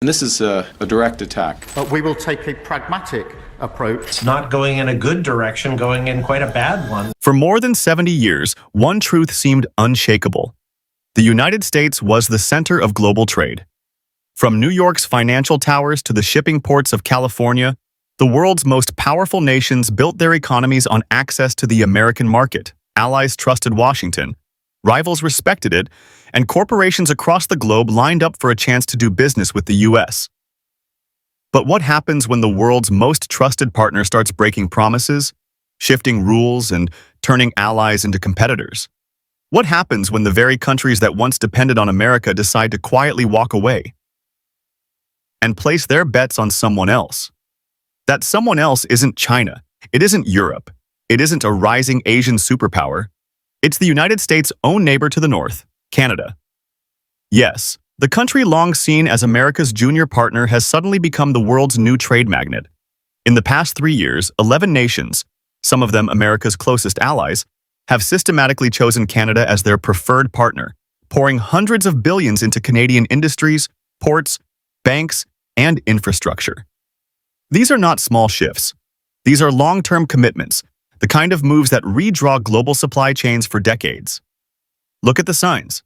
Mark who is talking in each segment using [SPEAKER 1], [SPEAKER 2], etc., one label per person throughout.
[SPEAKER 1] And this is a direct attack.
[SPEAKER 2] But we will take a pragmatic approach.
[SPEAKER 3] It's not going in a good direction, going in quite a bad one.
[SPEAKER 4] For more than 70 years, one truth seemed unshakable. The United States was the center of global trade. From New York's financial towers to the shipping ports of California, the world's most powerful nations built their economies on access to the American market. Allies trusted Washington, rivals respected it, and corporations across the globe lined up for a chance to do business with the U.S. But what happens when the world's most trusted partner starts breaking promises, shifting rules, and turning allies into competitors? What happens when the very countries that once depended on America decide to quietly walk away and place their bets on someone else? That someone else isn't China. It isn't Europe. It isn't a rising Asian superpower. It's the United States' own neighbor to the north, Canada. Yes, the country long seen as America's junior partner has suddenly become the world's new trade magnet. In the past 3 years, 11 nations, some of them America's closest allies, have systematically chosen Canada as their preferred partner, pouring hundreds of billions into Canadian industries, ports, banks, and infrastructure. These are not small shifts. These are long-term commitments, the kind of moves that redraw global supply chains for decades. Look at the signs.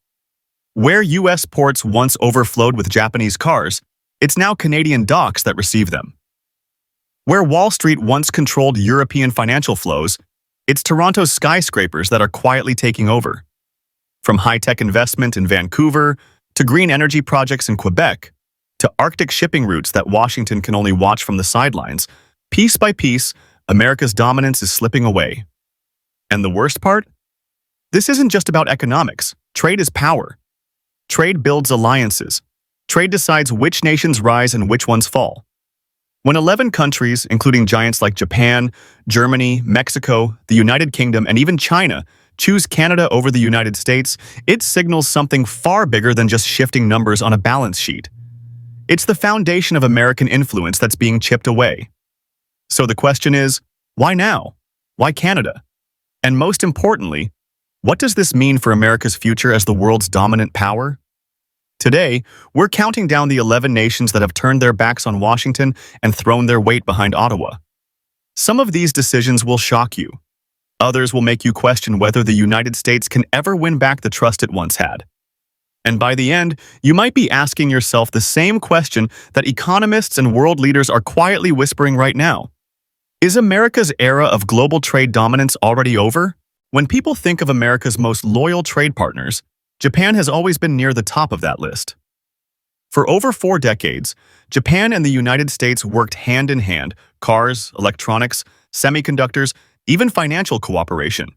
[SPEAKER 4] Where U.S. ports once overflowed with Japanese cars, it's now Canadian docks that receive them. Where Wall Street once controlled European financial flows, it's Toronto's skyscrapers that are quietly taking over. From high-tech investment in Vancouver, to green energy projects in Quebec, to Arctic shipping routes that Washington can only watch from the sidelines, piece by piece, America's dominance is slipping away. And the worst part? This isn't just about economics. Trade is power. Trade builds alliances. Trade decides which nations rise and which ones fall. When 11 countries, including giants like Japan, Germany, Mexico, the United Kingdom, and even China, choose Canada over the United States, it signals something far bigger than just shifting numbers on a balance sheet. It's the foundation of American influence that's being chipped away. So the question is, why now? Why Canada? And most importantly, what does this mean for America's future as the world's dominant power? Today, we're counting down the 11 nations that have turned their backs on Washington and thrown their weight behind Ottawa. Some of these decisions will shock you. Others will make you question whether the United States can ever win back the trust it once had. And by the end, you might be asking yourself the same question that economists and world leaders are quietly whispering right now. Is America's era of global trade dominance already over? When people think of America's most loyal trade partners, Japan has always been near the top of that list. For over 4 decades, Japan and the United States worked hand in hand: cars, electronics, semiconductors, even financial cooperation.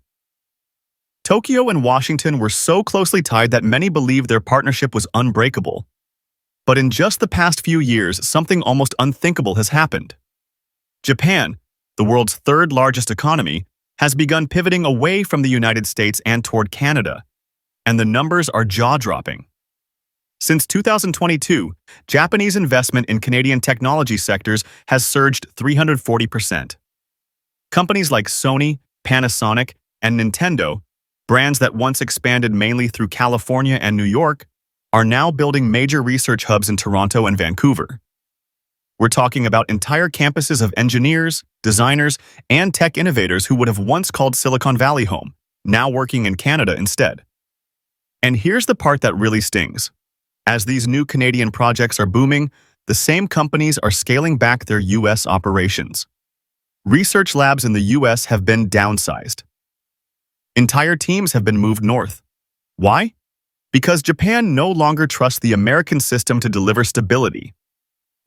[SPEAKER 4] Tokyo and Washington were so closely tied that many believed their partnership was unbreakable. But in just the past few years, something almost unthinkable has happened. Japan, the world's third largest economy, has begun pivoting away from the United States and toward Canada. And the numbers are jaw-dropping. Since 2022, Japanese investment in Canadian technology sectors has surged 340%. Companies like Sony, Panasonic, and Nintendo, brands that once expanded mainly through California and New York, are now building major research hubs in Toronto and Vancouver. We're talking about entire campuses of engineers, designers, and tech innovators who would have once called Silicon Valley home, now working in Canada instead. And here's the part that really stings. As these new Canadian projects are booming, the same companies are scaling back their U.S. operations. Research labs in the U.S. have been downsized. Entire teams have been moved north. Why? Because Japan no longer trusts the American system to deliver stability.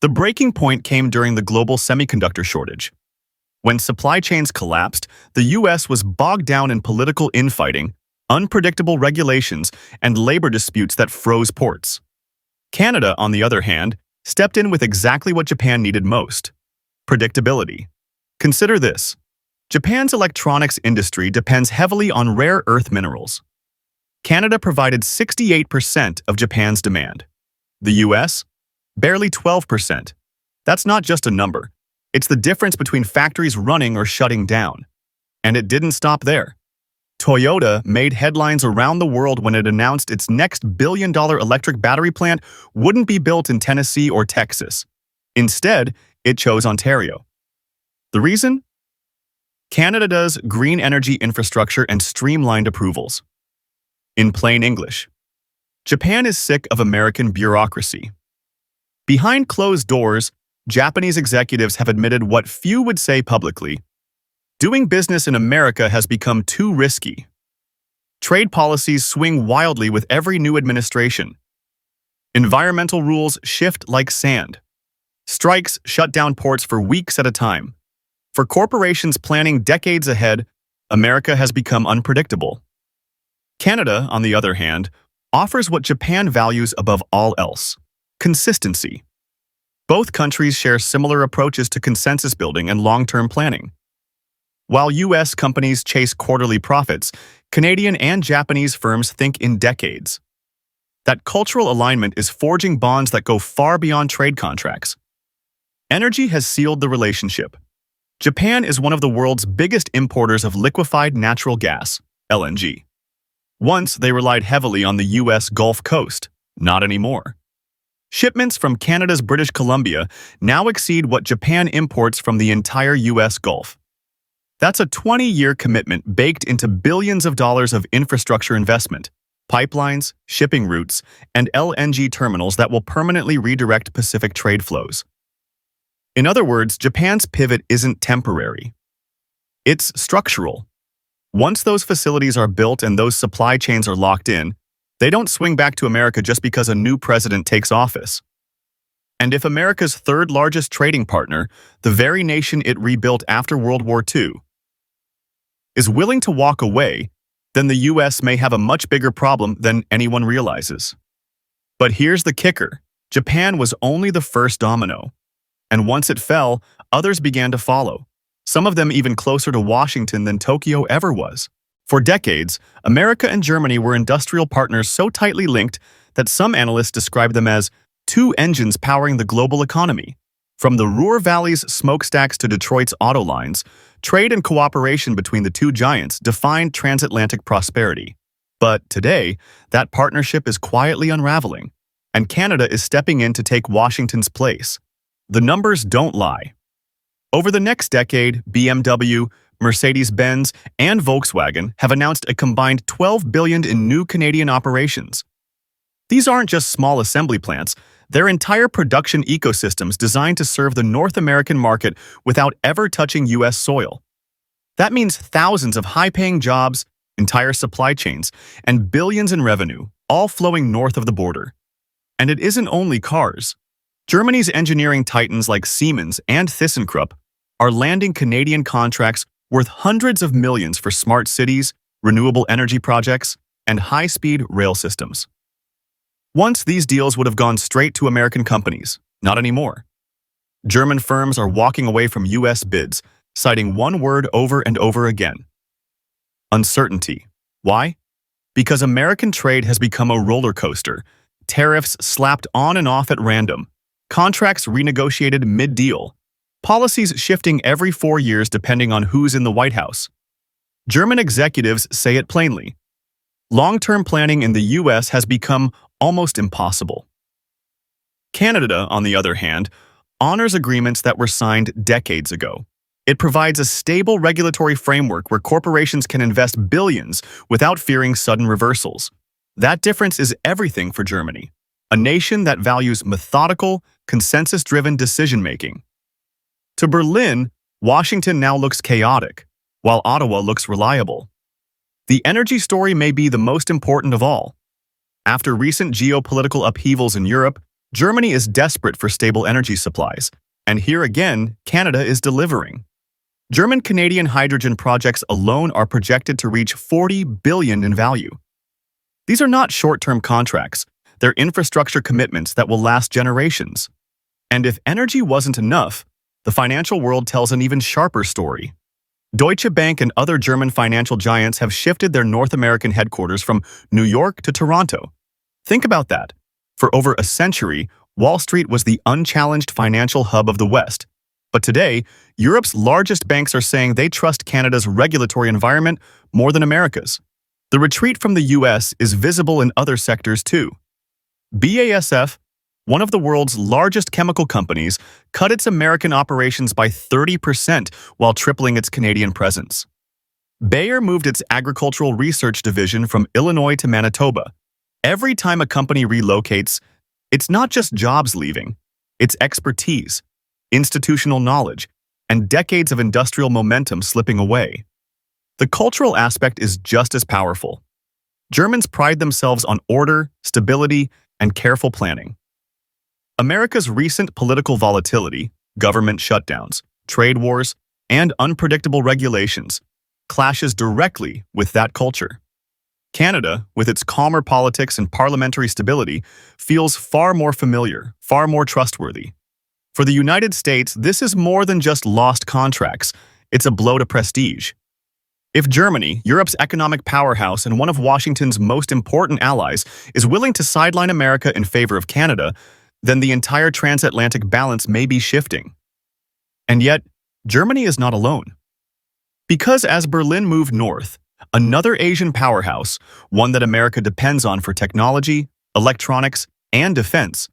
[SPEAKER 4] The breaking point came during the global semiconductor shortage. When supply chains collapsed, the U.S. was bogged down in political infighting, unpredictable regulations, and labor disputes that froze ports. Canada, on the other hand, stepped in with exactly what Japan needed most: predictability. Consider this. Japan's electronics industry depends heavily on rare earth minerals. Canada provided 68% of Japan's demand. The U.S.? Barely 12%. That's not just a number. It's the difference between factories running or shutting down. And it didn't stop there. Toyota made headlines around the world when it announced its next billion-dollar electric battery plant wouldn't be built in Tennessee or Texas. Instead, it chose Ontario. The reason? Canada's green energy infrastructure and streamlined approvals. In plain English, Japan is sick of American bureaucracy. Behind closed doors, Japanese executives have admitted what few would say publicly. Doing business in America has become too risky. Trade policies swing wildly with every new administration. Environmental rules shift like sand. Strikes shut down ports for weeks at a time. For corporations planning decades ahead, America has become unpredictable. Canada, on the other hand, offers what Japan values above all else: consistency. Both countries share similar approaches to consensus building and long-term planning. While U.S. companies chase quarterly profits, Canadian and Japanese firms think in decades. That cultural alignment is forging bonds that go far beyond trade contracts. Energy has sealed the relationship. Japan is one of the world's biggest importers of liquefied natural gas, LNG. Once, they relied heavily on the U.S. Gulf Coast. Not anymore. Shipments from Canada's British Columbia now exceed what Japan imports from the entire U.S. Gulf. That's a 20-year commitment baked into billions of dollars of infrastructure investment, pipelines, shipping routes, and LNG terminals that will permanently redirect Pacific trade flows. In other words, Japan's pivot isn't temporary. It's structural. Once those facilities are built and those supply chains are locked in, they don't swing back to America just because a new president takes office. And if America's third largest trading partner, the very nation it rebuilt after World War II, is willing to walk away, then the U.S. may have a much bigger problem than anyone realizes. But here's the kicker: Japan was only the first domino. And once it fell, others began to follow, some of them even closer to Washington than Tokyo ever was. For decades, America and Germany were industrial partners so tightly linked that some analysts describe them as two engines powering the global economy. From the Ruhr Valley's smokestacks to Detroit's auto lines, trade and cooperation between the two giants defined transatlantic prosperity. But today, that partnership is quietly unraveling, and Canada is stepping in to take Washington's place. The numbers don't lie. Over the next decade, BMW, Mercedes-Benz, and Volkswagen have announced a combined $12 billion in new Canadian operations. These aren't just small assembly plants, they're entire production ecosystems designed to serve the North American market without ever touching U.S. soil. That means thousands of high-paying jobs, entire supply chains, and billions in revenue, all flowing north of the border. And it isn't only cars. Germany's engineering titans like Siemens and ThyssenKrupp are landing Canadian contracts worth hundreds of millions for smart cities, renewable energy projects, and high-speed rail systems. Once, these deals would have gone straight to American companies. Not anymore. German firms are walking away from U.S. bids, citing one word over and over again: uncertainty. Why? Because American trade has become a roller coaster. Tariffs slapped on and off at random. Contracts renegotiated mid-deal. Policies shifting every 4 years depending on who's in the White House. German executives say it plainly. Long-term planning in the U.S. has become almost impossible. Canada, on the other hand, honors agreements that were signed decades ago. It provides a stable regulatory framework where corporations can invest billions without fearing sudden reversals. That difference is everything for Germany, a nation that values methodical, consensus-driven decision-making. To Berlin, Washington now looks chaotic, while Ottawa looks reliable. The energy story may be the most important of all. After recent geopolitical upheavals in Europe, Germany is desperate for stable energy supplies, and here again, Canada is delivering. German-Canadian hydrogen projects alone are projected to reach $40 billion in value. These are not short-term contracts, they're infrastructure commitments that will last generations. And if energy wasn't enough, the financial world tells an even sharper story. Deutsche Bank and other German financial giants have shifted their North American headquarters from New York to Toronto. Think about that. For over a century, Wall Street was the unchallenged financial hub of the West. But today, Europe's largest banks are saying they trust Canada's regulatory environment more than America's. The retreat from the US is visible in other sectors too. BASF, one of the world's largest chemical companies, cut its American operations by 30% while tripling its Canadian presence. Bayer moved its agricultural research division from Illinois to Manitoba. Every time a company relocates, it's not just jobs leaving, it's expertise, institutional knowledge, and decades of industrial momentum slipping away. The cultural aspect is just as powerful. Germans pride themselves on order, stability, and careful planning. America's recent political volatility, government shutdowns, trade wars, and unpredictable regulations clashes directly with that culture. Canada, with its calmer politics and parliamentary stability, feels far more familiar, far more trustworthy. For the United States, this is more than just lost contracts. It's a blow to prestige. If Germany, Europe's economic powerhouse and one of Washington's most important allies, is willing to sideline America in favor of Canada, then the entire transatlantic balance may be shifting. And yet, Germany is not alone. Because as Berlin moved north, another Asian powerhouse, one that America depends on for technology, electronics, and defense,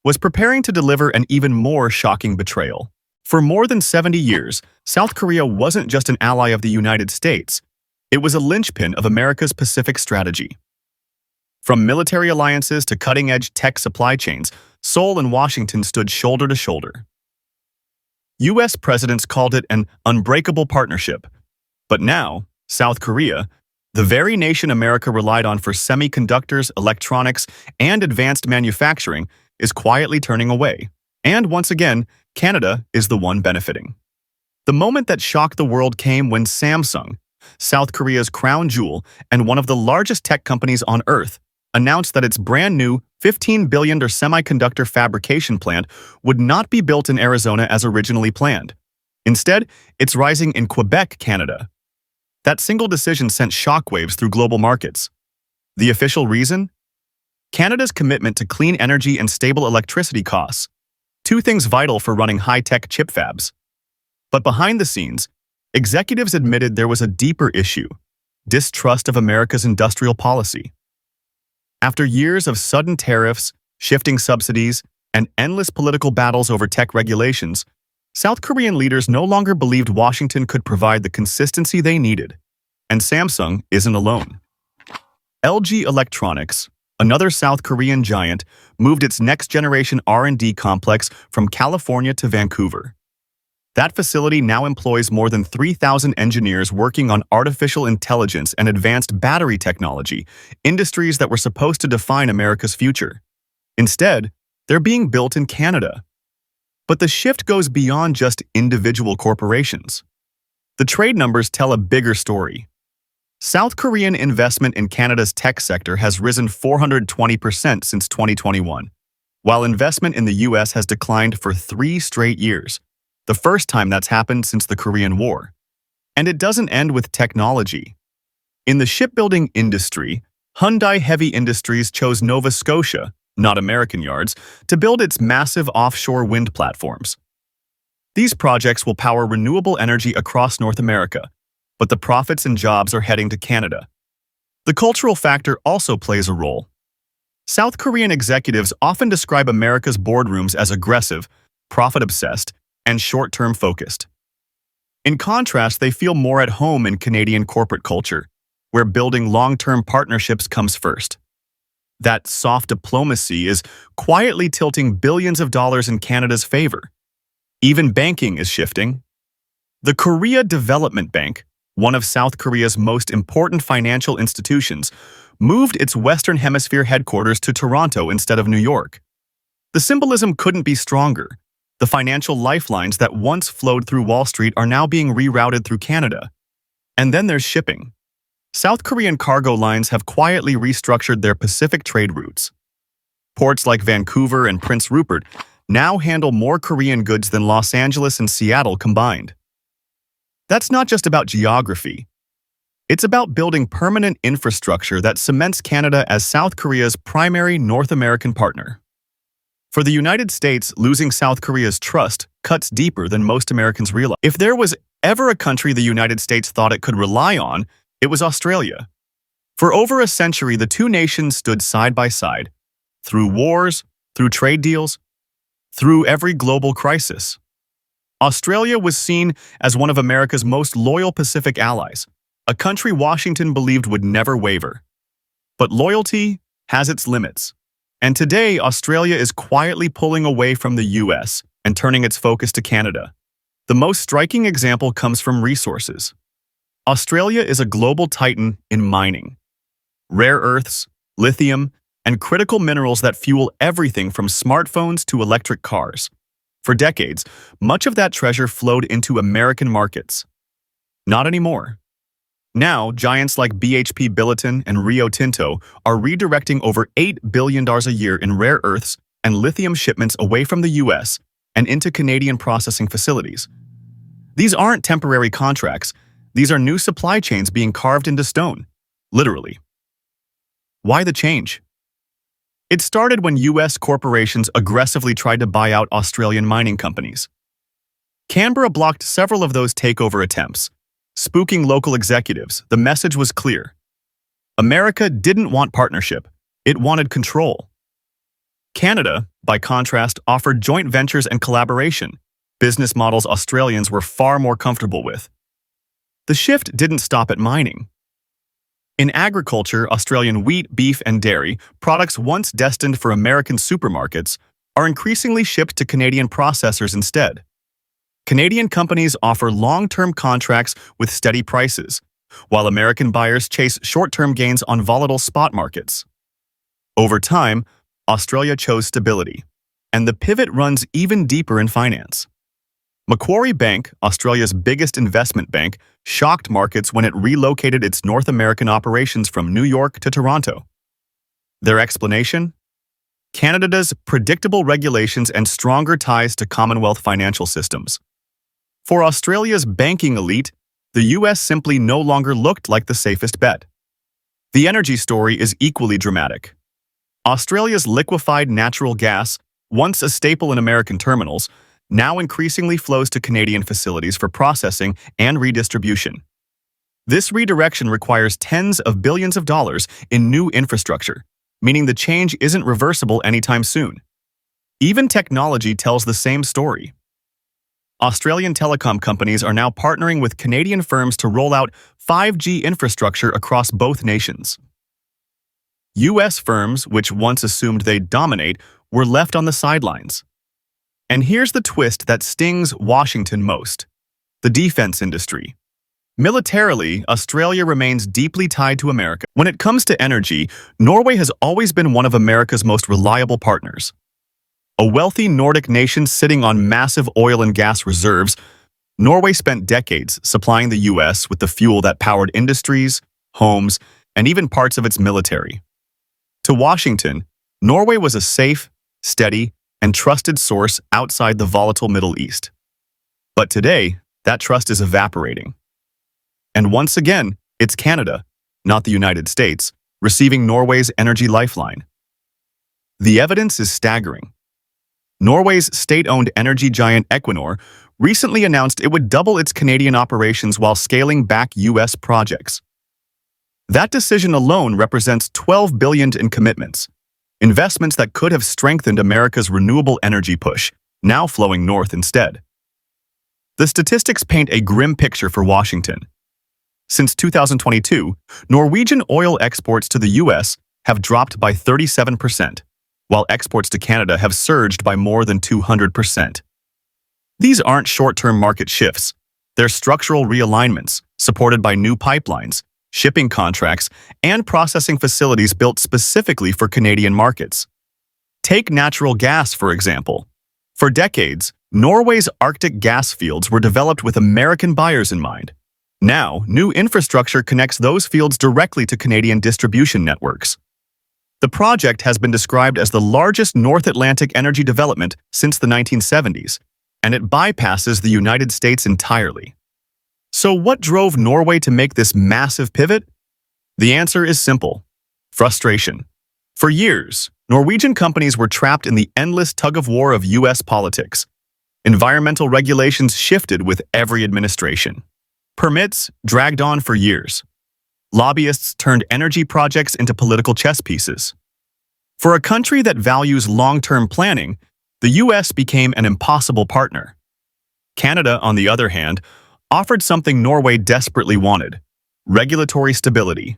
[SPEAKER 4] was preparing to deliver an even more shocking betrayal. For more than 70 years, South Korea wasn't just an ally of the United States. It was a linchpin of America's Pacific strategy. From military alliances to cutting-edge tech supply chains, Seoul and Washington stood shoulder to shoulder. U.S. presidents called it an unbreakable partnership. But now, South Korea, the very nation America relied on for semiconductors, electronics, and advanced manufacturing, is quietly turning away. And once again, Canada is the one benefiting. The moment that shocked the world came when Samsung, South Korea's crown jewel and one of the largest tech companies on Earth, announced that its brand new $15 billion semiconductor fabrication plant would not be built in Arizona as originally planned. Instead, it's rising in Quebec, Canada. That single decision sent shockwaves through global markets. The official reason? Canada's commitment to clean energy and stable electricity costs, two things vital for running high-tech chip fabs. But behind the scenes, executives admitted there was a deeper issue: distrust of America's industrial policy. After years of sudden tariffs, shifting subsidies, and endless political battles over tech regulations, South Korean leaders no longer believed Washington could provide the consistency they needed. And Samsung isn't alone. LG Electronics, another South Korean giant, moved its next-generation R&D complex from California to Vancouver. That facility now employs more than 3,000 engineers working on artificial intelligence and advanced battery technology, industries that were supposed to define America's future. Instead, they're being built in Canada. But the shift goes beyond just individual corporations. The trade numbers tell a bigger story. South Korean investment in Canada's tech sector has risen 420% since 2021, while investment in the US has declined for 3 straight years, the first time that's happened since the Korean War. And it doesn't end with technology. In the shipbuilding industry, Hyundai Heavy Industries chose Nova Scotia, not American yards, to build its massive offshore wind platforms. These projects will power renewable energy across North America, but the profits and jobs are heading to Canada. The cultural factor also plays a role. South Korean executives often describe America's boardrooms as aggressive, profit-obsessed, and short-term focused. In contrast, they feel more at home in Canadian corporate culture, where building long-term partnerships comes first. That soft diplomacy is quietly tilting billions of dollars in Canada's favor. Even banking is shifting. The Korea Development Bank, one of South Korea's most important financial institutions, moved its Western Hemisphere headquarters to Toronto instead of New York. The symbolism couldn't be stronger. The financial lifelines that once flowed through Wall Street are now being rerouted through Canada. And then there's shipping. South Korean cargo lines have quietly restructured their Pacific trade routes. Ports like Vancouver and Prince Rupert now handle more Korean goods than Los Angeles and Seattle combined. That's not just about geography. It's about building permanent infrastructure that cements Canada as South Korea's primary North American partner. For the United States, losing South Korea's trust cuts deeper than most Americans realize. If there was ever a country the United States thought it could rely on, it was Australia. For over a century, the two nations stood side by side, through wars, through trade deals, through every global crisis. Australia was seen as one of America's most loyal Pacific allies, a country Washington believed would never waver. But loyalty has its limits, and today Australia is quietly pulling away from the US and turning its focus to Canada. The most striking example comes from resources. Australia is a global titan in mining. Rare earths, lithium, and critical minerals that fuel everything from smartphones to electric cars. For decades, much of that treasure flowed into American markets. Not anymore. Now, giants like BHP Billiton and Rio Tinto are redirecting over $8 billion a year in rare earths and lithium shipments away from the US and into Canadian processing facilities. These aren't temporary contracts. These are new supply chains being carved into stone, literally. Why the change? It started when US corporations aggressively tried to buy out Australian mining companies. Canberra blocked several of those takeover attempts. Spooking local executives, the message was clear. America didn't want partnership. It wanted control. Canada, by contrast, offered joint ventures and collaboration, business models Australians were far more comfortable with. The shift didn't stop at mining. In agriculture, Australian wheat, beef, and dairy, products once destined for American supermarkets, are increasingly shipped to Canadian processors instead. Canadian companies offer long-term contracts with steady prices, while American buyers chase short-term gains on volatile spot markets. Over time, Australia chose stability, and the pivot runs even deeper in finance. Macquarie Bank, Australia's biggest investment bank, shocked markets when it relocated its North American operations from New York to Toronto. Their explanation? Canada's predictable regulations and stronger ties to Commonwealth financial systems. For Australia's banking elite, the US simply no longer looked like the safest bet. The energy story is equally dramatic. Australia's liquefied natural gas, once a staple in American terminals, now increasingly flows to Canadian facilities for processing and redistribution. This redirection requires tens of billions of dollars in new infrastructure, meaning the change isn't reversible anytime soon. Even technology tells the same story. Australian telecom companies are now partnering with Canadian firms to roll out 5G infrastructure across both nations. US firms, which once assumed they'd dominate, were left on the sidelines. And here's the twist that stings Washington most: the defense industry. Militarily, Australia remains deeply tied to America. When it comes to energy, Norway has always been one of America's most reliable partners. A wealthy Nordic nation sitting on massive oil and gas reserves, Norway spent decades supplying the US with the fuel that powered industries, homes, and even parts of its military. To Washington, Norway was a safe, steady, and trusted source outside the volatile Middle East. But today, that trust is evaporating. And once again, it's Canada, not the United States, receiving Norway's energy lifeline. The evidence is staggering. Norway's state-owned energy giant Equinor recently announced it would double its Canadian operations while scaling back US projects. That decision alone represents $12 billion in commitments, investments that could have strengthened America's renewable energy push, now flowing north instead. The statistics paint a grim picture for Washington. Since 2022, Norwegian oil exports to the US have dropped by 37%, while exports to Canada have surged by more than 200%. These aren't short-term market shifts. They're structural realignments, supported by new pipelines, shipping contracts, and processing facilities built specifically for Canadian markets. Take natural gas, for example. For decades, Norway's Arctic gas fields were developed with American buyers in mind. Now, new infrastructure connects those fields directly to Canadian distribution networks. The project has been described as the largest North Atlantic energy development since the 1970s, and it bypasses the United States entirely. So what drove Norway to make this massive pivot? The answer is simple: frustration. For years, Norwegian companies were trapped in the endless tug-of-war of US politics. Environmental regulations shifted with every administration. Permits dragged on for years. Lobbyists turned energy projects into political chess pieces. For a country that values long-term planning, the U.S. became an impossible partner. Canada, on the other hand, offered something Norway desperately wanted: regulatory stability.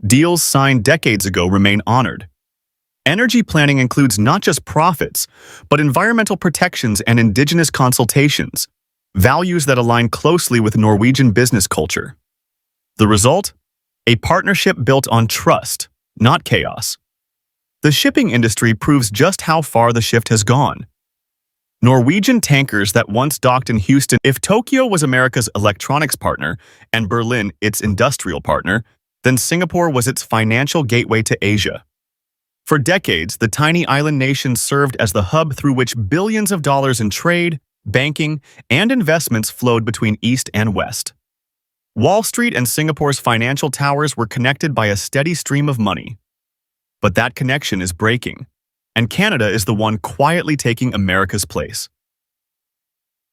[SPEAKER 4] Deals signed decades ago remain honored. Energy planning includes not just profits, but environmental protections and indigenous consultations, values that align closely with Norwegian business culture. The result? A partnership built on trust, not chaos. The shipping industry proves just how far the shift has gone. Norwegian tankers that once docked in Houston. If Tokyo was America's electronics partner and Berlin its industrial partner, then Singapore was its financial gateway to Asia. For decades, the tiny island nation served as the hub through which billions of dollars in trade, banking, and investments flowed between East and West. Wall Street and Singapore's financial towers were connected by a steady stream of money. But that connection is breaking, and Canada is the one quietly taking America's place.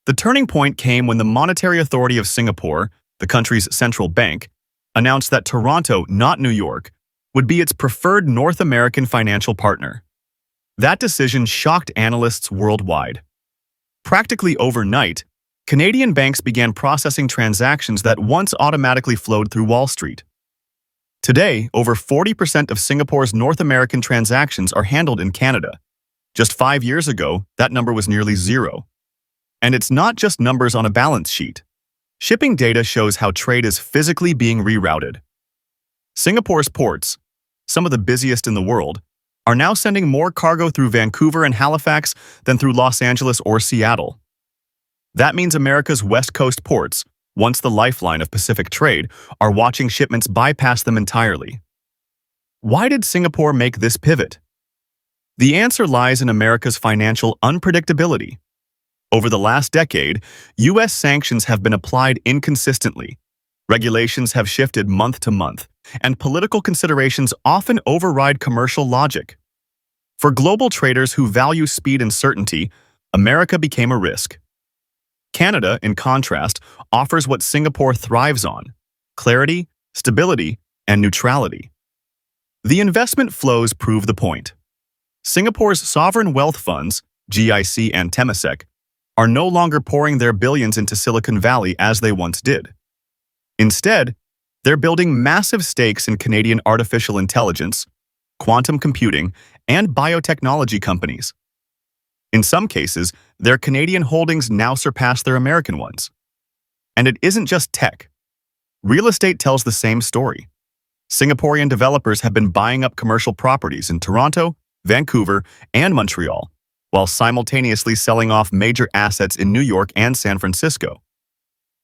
[SPEAKER 4] The turning point came when the Monetary Authority of Singapore, the country's central bank, announced that Toronto, not New York, would be its preferred North American financial partner. That decision shocked analysts worldwide. Practically overnight, Canadian banks began processing transactions that once automatically flowed through Wall Street. Today, over 40% of Singapore's North American transactions are handled in Canada. Just 5 years ago, that number was nearly zero. And it's not just numbers on a balance sheet. Shipping data shows how trade is physically being rerouted. Singapore's ports, some of the busiest in the world, are now sending more cargo through Vancouver and Halifax than through Los Angeles or Seattle. That means America's West Coast ports, once the lifeline of Pacific trade, are watching shipments bypass them entirely. Why did Singapore make this pivot? The answer lies in America's financial unpredictability. Over the last decade, U.S. sanctions have been applied inconsistently. Regulations have shifted month to month, and political considerations often override commercial logic. For global traders who value speed and certainty, America became a risk. Canada, in contrast, offers what Singapore thrives on: clarity, stability, and neutrality. The investment flows prove the point. Singapore's sovereign wealth funds, GIC and Temasek, are no longer pouring their billions into Silicon Valley as they once did. Instead, they're building massive stakes in Canadian artificial intelligence, quantum computing, and biotechnology companies. In some cases, their Canadian holdings now surpass their American ones. And it isn't just tech. Real estate tells the same story. Singaporean developers have been buying up commercial properties in Toronto, Vancouver, and Montreal, while simultaneously selling off major assets in New York and San Francisco.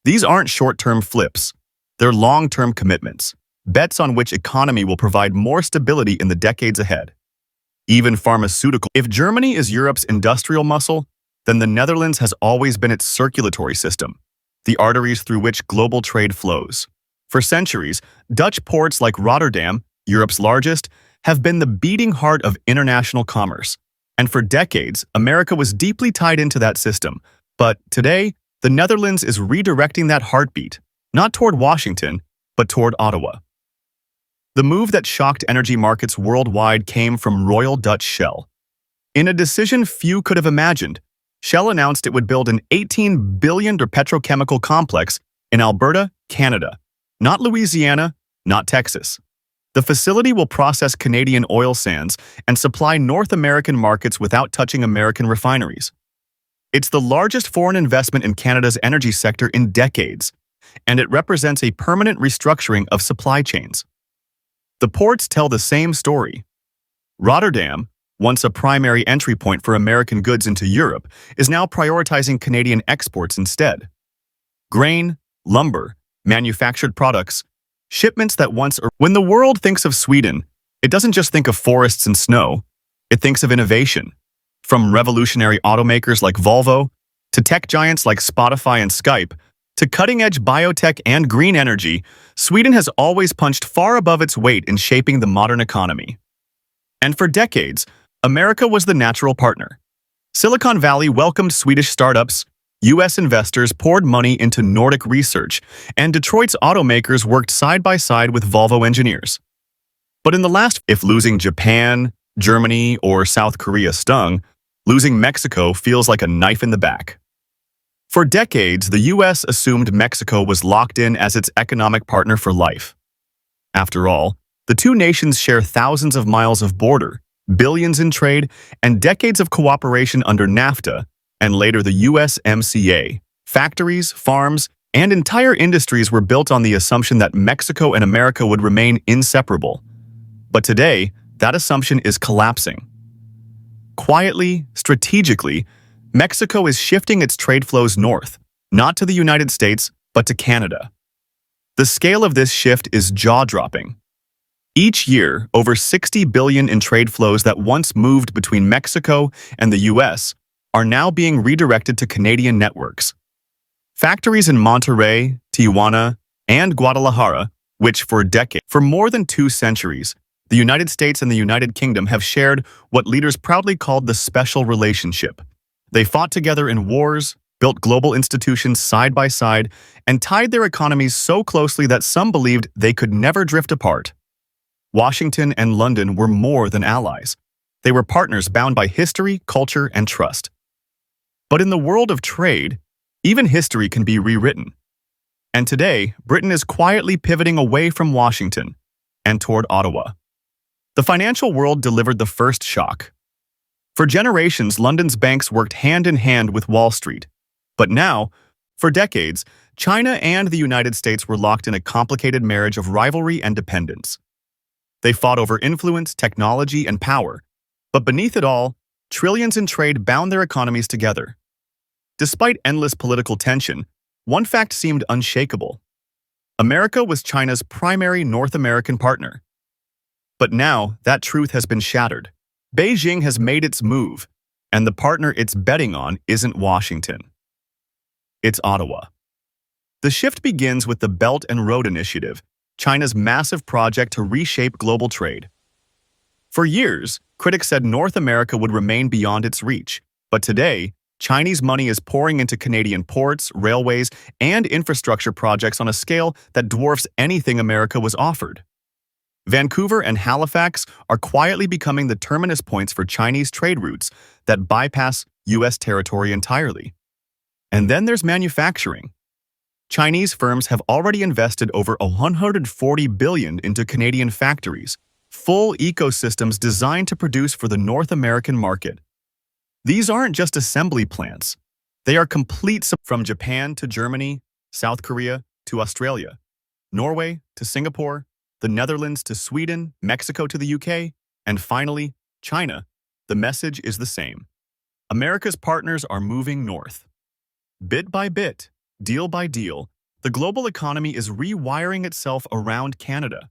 [SPEAKER 4] These aren't short-term flips. They're long-term commitments, bets on which economy will provide more stability in the decades ahead. Even pharmaceutical. If Germany is Europe's industrial muscle, then the Netherlands has always been its circulatory system, the arteries through which global trade flows. For centuries, Dutch ports like Rotterdam, Europe's largest, have been the beating heart of international commerce. And for decades, America was deeply tied into that system. But today, the Netherlands is redirecting that heartbeat, not toward Washington, but toward Ottawa. The move that shocked energy markets worldwide came from Royal Dutch Shell. In a decision few could have imagined, Shell announced it would build an $18 billion petrochemical complex in Alberta, Canada. Not Louisiana, not Texas. The facility will process Canadian oil sands and supply North American markets without touching American refineries. It's the largest foreign investment in Canada's energy sector in decades, and it represents a permanent restructuring of supply chains. The ports tell the same story. Rotterdam, once a primary entry point for American goods into Europe, is now prioritizing Canadian exports instead. Grain, lumber, manufactured products, shipments that once... When the world thinks of Sweden, it doesn't just think of forests and snow, it thinks of innovation. From revolutionary automakers like Volvo, to tech giants like Spotify and Skype, to cutting-edge biotech and green energy, Sweden has always punched far above its weight in shaping the modern economy. And for decades, America was the natural partner. Silicon Valley welcomed Swedish startups, U.S. investors poured money into Nordic research, and Detroit's automakers worked side by side with Volvo engineers. But in the last, if losing Japan, Germany, or South Korea stung, losing Mexico feels like a knife in the back. For decades, the U.S. assumed Mexico was locked in as its economic partner for life. After all, the two nations share thousands of miles of border, billions in trade, and decades of cooperation under NAFTA, and later the USMCA. Factories, farms, and entire industries were built on the assumption that Mexico and America would remain inseparable. But today, that assumption is collapsing. Quietly, strategically, Mexico is shifting its trade flows north, not to the United States, but to Canada. The scale of this shift is jaw-dropping. Each year, over $60 billion in trade flows that once moved between Mexico and the U.S. are now being redirected to Canadian networks. Factories in Monterrey, Tijuana, and Guadalajara, which for more than 2 centuries, the United States and the United Kingdom have shared what leaders proudly called the special relationship. They fought together in wars, built global institutions side by side, and tied their economies so closely that some believed they could never drift apart. Washington and London were more than allies. They were partners bound by history, culture, and trust. But in the world of trade, even history can be rewritten. And today, Britain is quietly pivoting away from Washington and toward Ottawa. The financial world delivered the first shock. For generations, London's banks worked hand in hand with Wall Street. But now, for decades, China and the United States were locked in a complicated marriage of rivalry and dependence. They fought over influence, technology, and power. But beneath it all, trillions in trade bound their economies together. Despite endless political tension, one fact seemed unshakable. America was China's primary North American partner. But now, that truth has been shattered. Beijing has made its move, and the partner it's betting on isn't Washington. It's Ottawa. The shift begins with the Belt and Road Initiative, China's massive project to reshape global trade. For years, critics said North America would remain beyond its reach, but today, Chinese money is pouring into Canadian ports, railways, and infrastructure projects on a scale that dwarfs anything America was offered. Vancouver and Halifax are quietly becoming the terminus points for Chinese trade routes that bypass U.S. territory entirely. And then there's manufacturing. Chinese firms have already invested over $140 billion into Canadian factories, full ecosystems designed to produce for the North American market. These aren't just assembly plants. They are complete from Japan to Germany, South Korea to Australia, Norway to Singapore, the Netherlands to Sweden, Mexico to the UK, and finally, China. The message is the same. America's partners are moving north. Bit by bit, deal by deal, the global economy is rewiring itself around Canada.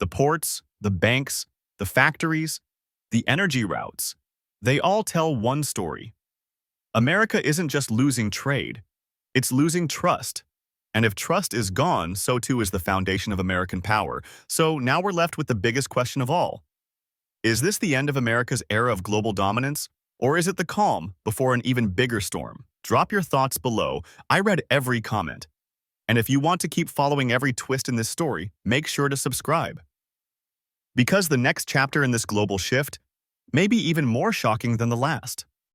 [SPEAKER 4] The ports, the banks, the factories, the energy routes, they all tell one story. America isn't just losing trade, it's losing trust. And if trust is gone, so too is the foundation of American power. So now we're left with the biggest question of all. Is this the end of America's era of global dominance? Or is it the calm before an even bigger storm? Drop your thoughts below. I read every comment. And if you want to keep following every twist in this story, make sure to subscribe. Because the next chapter in this global shift may be even more shocking than the last.